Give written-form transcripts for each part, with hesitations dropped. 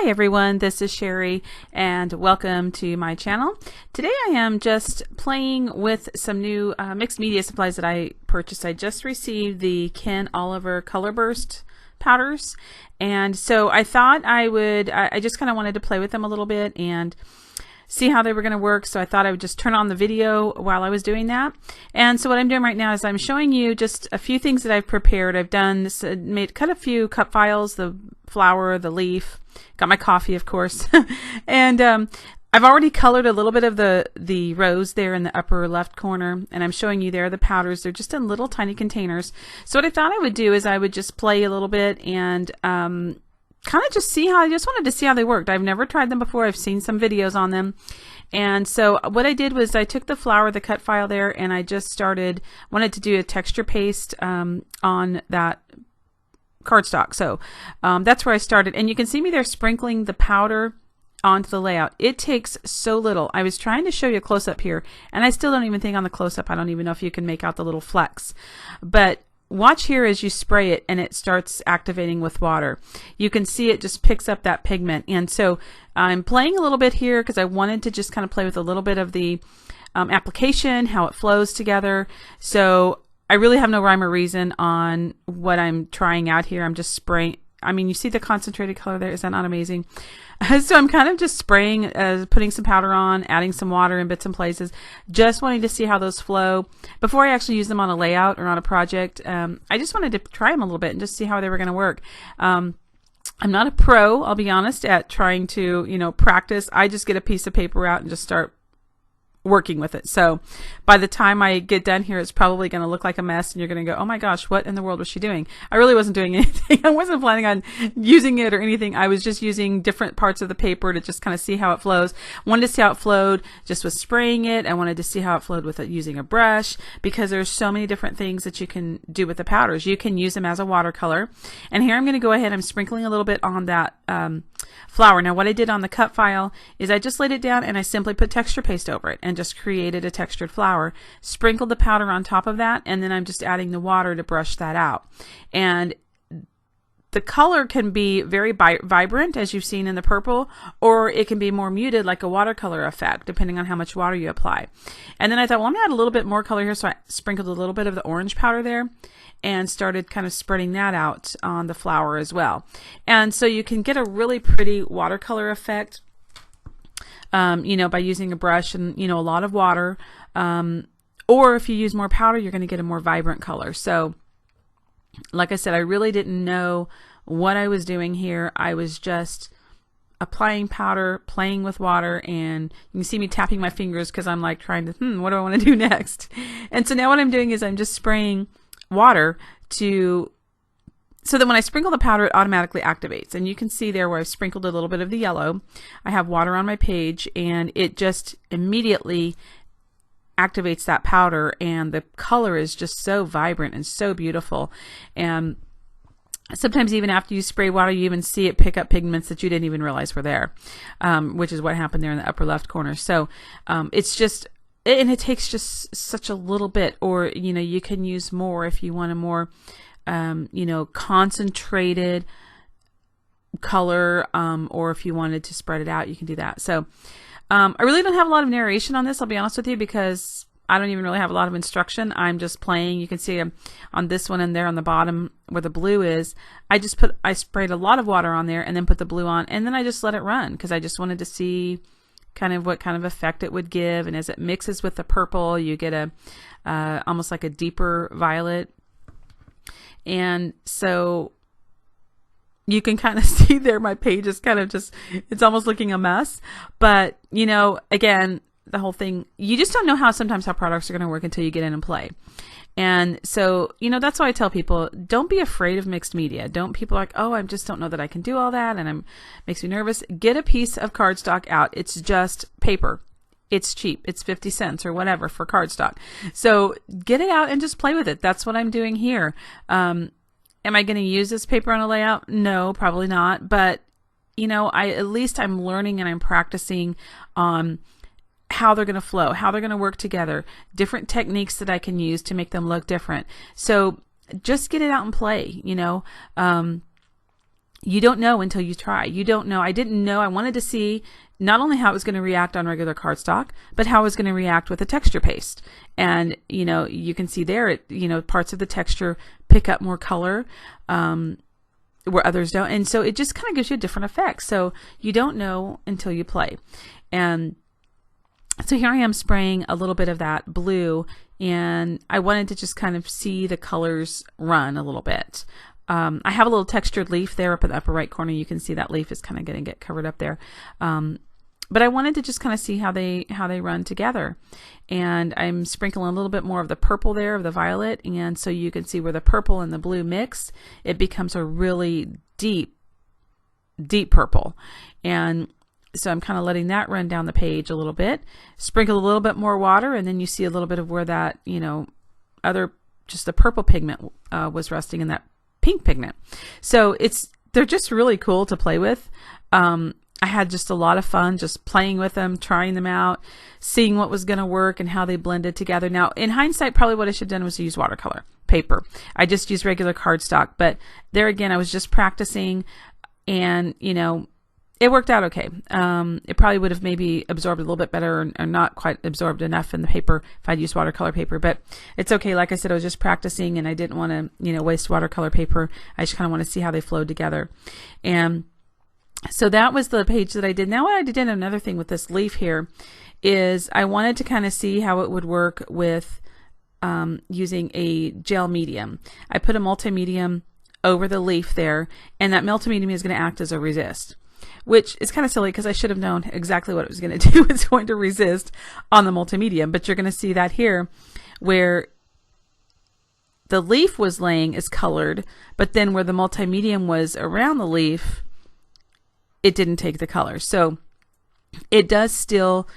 Hi everyone, this is Sherry and welcome to my channel. Today I am just playing with some new mixed media supplies that I purchased. I just received the Ken Oliver Color Burst powders, and so I thought I just kind of wanted to play with them a little bit and see how they were going to work. So I thought I would just turn on the video while I was doing that. And so what I'm doing right now is I'm showing you just a few things that I've prepared. I've done this, cut a few cup files, the flower, the leaf, got my coffee, of course, and I've already colored a little bit of the rose there in the upper left corner, and I'm showing you there the powders. They're just in little tiny containers. So what I thought I would do is I would just play a little bit and kind of just see how, I just wanted to see how they worked. I've never tried them before. I've seen some videos on them. And so what I did was I took the flower, the cut file there, and I just wanted to do a texture paste on that cardstock. So that's where I started. And you can see me there sprinkling the powder onto the layout. It takes so little. I was trying to show you a close-up here, and I still don't even think on the close-up, I don't even know if you can make out the little flecks. But watch here as you spray it and it starts activating with water. You can see it just picks up that pigment. And so I'm playing a little bit here because I wanted to just kind of play with a little bit of the application, how it flows together. So I really have no rhyme or reason on what I'm trying out here. I'm just spraying. I mean, you see the concentrated color there? Is that not amazing? So I'm kind of just spraying, putting some powder on, adding some water in bits and places, just wanting to see how those flow. Before I actually use them on a layout or on a project, I just wanted to try them a little bit and just see how they were going to work. I'm not a pro, I'll be honest, at trying to, practice. I just get a piece of paper out and just start working with it. So by the time I get done here, it's probably going to look like a mess and you're going to go, oh my gosh, what in the world was she doing? I really wasn't doing anything. I wasn't planning on using it or anything. I was just using different parts of the paper to just kind of see how it flows. Wanted to see how it flowed just with spraying it. I wanted to see how it flowed with it using a brush, because there's so many different things that you can do with the powders. You can use them as a watercolor. And here I'm going to go ahead, I'm sprinkling a little bit on that flower. Now what I did on the cut file is I just laid it down and I simply put texture paste over it and just created a textured flower, sprinkled the powder on top of that, and then I'm just adding the water to brush that out. And the color can be very vibrant, as you've seen in the purple, or it can be more muted like a watercolor effect, depending on how much water you apply. And then I thought, well, I'm going to add a little bit more color here, so I sprinkled a little bit of the orange powder there and started kind of spreading that out on the flower as well. And so you can get a really pretty watercolor effect, by using a brush and, a lot of water. Or if you use more powder, you're going to get a more vibrant color. So like I said, I really didn't know what I was doing here. I was just applying powder, playing with water, and you can see me tapping my fingers because I'm like trying to, what do I want to do next? And so now what I'm doing is I'm just spraying water so that when I sprinkle the powder, it automatically activates. And you can see there where I've sprinkled a little bit of the yellow. I have water on my page, and it just immediately activates that powder, and the color is just so vibrant and so beautiful. And sometimes even after you spray water, you even see it pick up pigments that you didn't even realize were there, which is what happened there in the upper left corner. So it's just, and it takes just such a little bit, or you can use more if you want a more concentrated color, or if you wanted to spread it out, you can do that. So I really don't have a lot of narration on this, I'll be honest with you, because I don't even really have a lot of instruction. I'm just playing. You can see on this one and there on the bottom where the blue is, I sprayed a lot of water on there and then put the blue on, and then I just let it run because I just wanted to see kind of what kind of effect it would give. And as it mixes with the purple, you get almost like a deeper violet. And so you can kind of see there my page is kind of just, it's almost looking a mess. But, again, the whole thing, you just don't know sometimes how products are going to work until you get in and play. And so, that's why I tell people, don't be afraid of mixed media. People are like, oh, I just don't know that I can do all that, and makes me nervous. Get a piece of cardstock out. It's just paper. It's cheap. It's 50 cents or whatever for cardstock. So get it out and just play with it. That's what I'm doing here. Am I going to use this paper on a layout? No, probably not. But, at least I'm learning and I'm practicing on how they're going to flow, how they're going to work together, different techniques that I can use to make them look different. So just get it out and play, you don't know until you try. You don't know. I didn't know. I wanted to see not only how it was going to react on regular cardstock, but how it was going to react with a texture paste. And, you know, you can see there, parts of the texture pick up more color, where others don't. And so it just kind of gives you a different effect. So you don't know until you play. And so here I am spraying a little bit of that blue, and I wanted to just kind of see the colors run a little bit. I have a little textured leaf there up in the upper right corner. You can see that leaf is kind of going to get covered up there. But I wanted to just kind of see how they run together. And I'm sprinkling a little bit more of the purple there, of the violet. And so you can see where the purple and the blue mix, it becomes a really deep, deep purple. And so I'm kind of letting that run down the page a little bit. Sprinkle a little bit more water, and then you see a little bit of where that, just the purple pigment was resting in that pink pigment. So they're just really cool to play with. I had just a lot of fun just playing with them, trying them out, seeing what was going to work and how they blended together. Now, in hindsight, probably what I should have done was use watercolor paper. I just used regular cardstock, but there again, I was just practicing, and it worked out okay. It probably would have maybe absorbed a little bit better, or not quite absorbed enough in the paper if I'd used watercolor paper, but it's okay. Like I said, I was just practicing, and I didn't want to, waste watercolor paper. I just kind of want to see how they flowed together. And so that was the page that I did. Now what I did, another thing with this leaf here, is I wanted to kind of see how it would work with using a gel medium. I put a multi-medium over the leaf there, and that multi-medium is going to act as a resist, which is kind of silly because I should have known exactly what it was going to do. It's going to resist on the multi-medium, but you're going to see that here where the leaf was laying is colored, but then where the multi-medium was around the leaf, it didn't take the color. So it does still,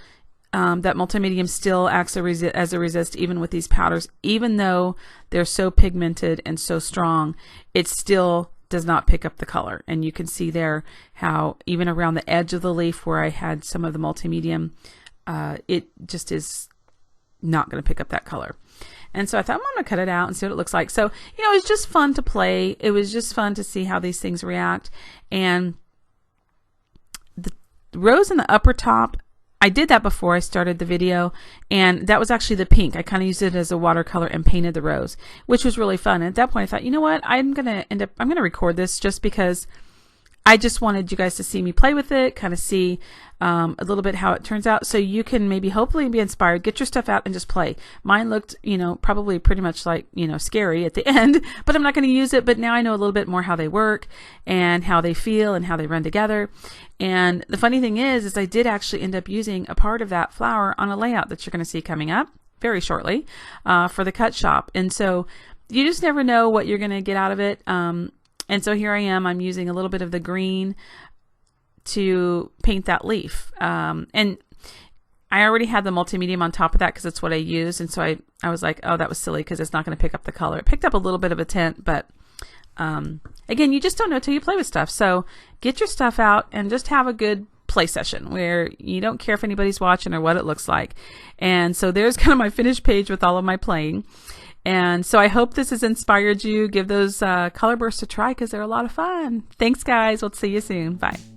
that multi-medium still acts as a resist even with these powders. Even though they're so pigmented and so strong, it still does not pick up the color. And you can see there how even around the edge of the leaf where I had some of the multi-medium, it just is not going to pick up that color. And so I thought, I'm going to cut it out and see what it looks like. So, it was just fun to play. It was just fun to see how these things react. And the rose in the upper top, I did that before I started the video, and that was actually the pink. I kind of used it as a watercolor and painted the rose, which was really fun. And at that point I thought, you know what, I'm going to record this just because I just wanted you guys to see me play with it, kind of see a little bit how it turns out, so you can maybe hopefully be inspired, get your stuff out and just play. Mine looked, probably pretty much like, scary at the end, but I'm not going to use it. But now I know a little bit more how they work and how they feel and how they run together. And the funny thing is I did actually end up using a part of that flower on a layout that you're going to see coming up very shortly for the cut shop. And so you just never know what you're going to get out of it. And so here I am, I'm using a little bit of the green to paint that leaf. And I already had the multi-medium on top of that because it's what I used. And so I was like, oh, that was silly because it's not going to pick up the color. It picked up a little bit of a tint, but again, you just don't know till you play with stuff. So get your stuff out and just have a good play session where you don't care if anybody's watching or what it looks like. And so there's kind of my finished page with all of my playing. And so I hope this has inspired you. Give those color bursts a try because they're a lot of fun. Thanks, guys. We'll see you soon. Bye.